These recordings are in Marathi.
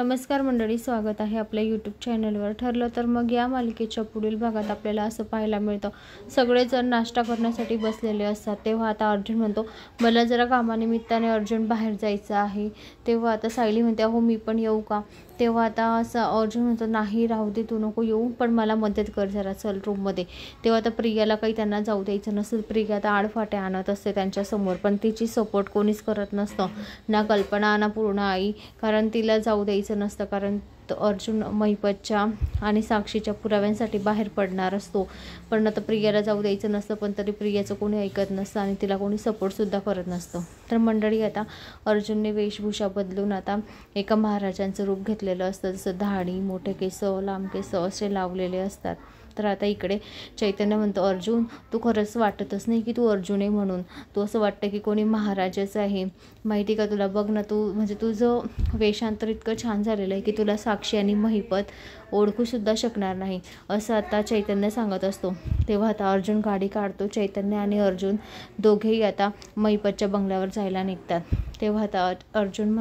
नमस्कार मंडळी, स्वागत आहे आपल्या यूट्यूब चॅनलवर। ठरलं तर मग या मालिकेच्या पुढील भागात आपल्याला असं पाहायला मिळतं, सगळेजण नाश्ता करण्यासाठी बसलेले असतात। तेव्हा आता अर्जुन म्हणतो, मला जरा कामानिमित्ताने अर्जुन बाहेर जायचं आहे। तेव्हा आता सायली म्हणते, हो मी पण येऊ का? तेव्हा आता असं अर्जुन म्हणतो, नाही राहू दे, तू नको येऊ, पण मला मदत कर जरा, चल रूममध्ये। तेव्हा आता प्रियाला काही त्यांना जाऊ द्यायचं नसेल। प्रिया आता आडफाटे आणत असते त्यांच्यासमोर, पण तिची सपोर्ट कोणीच करत नसतं, ना कल्पना ना पूर्ण आई, कारण तिला जाऊ द्यायचं नसतं, कारण अर्जुन महिपतच्या आणि साक्षीच्या पुराव्यांसाठी बाहेर पडणार असतो। पण आता प्रियाला जाऊ द्यायचं नसतं, पण तरी प्रियाचं कोणी ऐकत नसतं आणि तिला कोणी सपोर्टसुद्धा करत नसतं। तर मंडळी, आता अर्जुनने वेशभूषा बदलून आता एका महाराजांचं रूप घेतलेलं असतं, जसं धाडी, मोठे केस, लांब केस असे लावलेले असतात। तर आता इकडे चैतन्य म्हणतो, अर्जुन तू खरंच वाटतच नाही की तू अर्जुन आहे म्हणून, तू असं वाटतं की कोणी महाराजच आहे, माहिती का तुला? बघ ना, तू म्हणजे तुझं वेषांतर इतकं छान झालेलं आहे की तुला साक्षी आणि महिपत ओळखूसुद्धा शकणार नाही, असं आता चैतन्य सांगत असतो। तेव्हा आता अर्जुन गाडी काढतो, चैतन्य आणि अर्जुन दोघेही आता महिपतच्या बंगल्यावर जायला निघतात। तेव्हा आता अर्जुन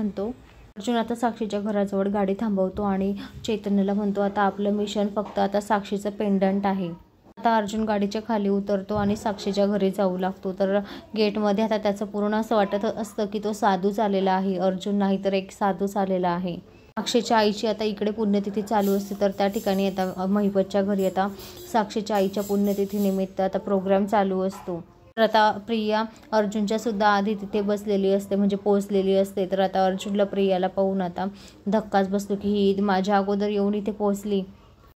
आता साक्षीच्या घराजवळ गाडी थांबवतो आणि चैतन्यला म्हणतो, आता आपलं मिशन फक्त आता साक्षीचं पेंडंट आहे। आता अर्जुन गाडीच्या खाली उतरतो आणि साक्षीच्या घरी जाऊ लागतो। तर गेटमध्ये आता त्याचं पूर्ण असं वाटत असतं की तो साधूच आलेला आहे, अर्जुन नाही तर एक साधूच आलेला आहे। साक्षीच्या आईची आता इकडे पुण्यतिथी चालू असते, तर त्या ठिकाणी आता महिपतच्या घरी आता साक्षीच्या आईच्या पुण्यतिथीनिमित्त आता प्रोग्राम चालू असतो। तर आता प्रिया अर्जुनच्या सुद्धा आधी तिथे बसलेली असते, म्हणजे पोहोचलेली असते। तर आता अर्जुनला प्रियाला पाहून आता धक्काच बसतो की ही माझ्या अगोदर येऊन इथे पोहोचली।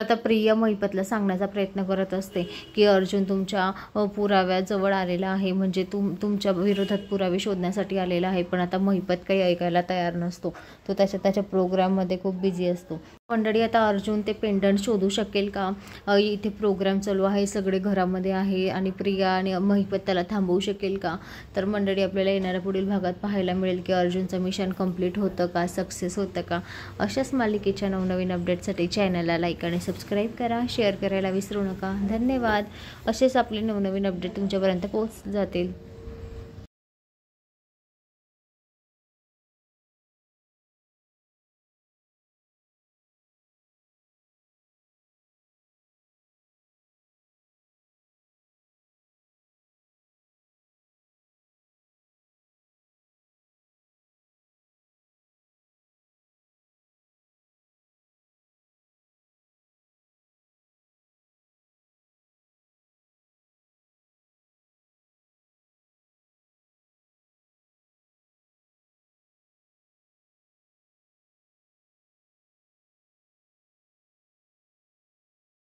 आता प्रिया महिपतला सांगण्याचा प्रयत्न करत असते की अर्जुन तुमच्या पुराव्याजवळ आलेला आहे, म्हणजे तुमच्या विरोधात पुरावे शोधण्यासाठी आलेला आहे। पण आता महिपत काही ऐकायला तयार नसतो, तो त्याच्या प्रोग्राममध्ये खूप बिझी असतो। मंडळी, आता अर्जुन ते पेंडंट शोधू शकेल का? इथे प्रोग्राम चालू आहे, सगळे घरामध्ये आहे आणि प्रिया आणि महिपत त्याला थांबवू शकेल का? तर मंडळी, आपल्याला येणाऱ्या पुढील भागात पाहायला मिळेल की अर्जुनचं मिशन कंप्लीट होतं का, सक्सेस होतं का? अशाच मालिकेच्या नवनवीन अपडेटसाठी चॅनलला लाईक आणि सबस्क्राईब करा, शेअर करायला विसरू नका। धन्यवाद। असेच आपले नवनवीन अपडेट तुमच्यापर्यंत पोहोचत जातील।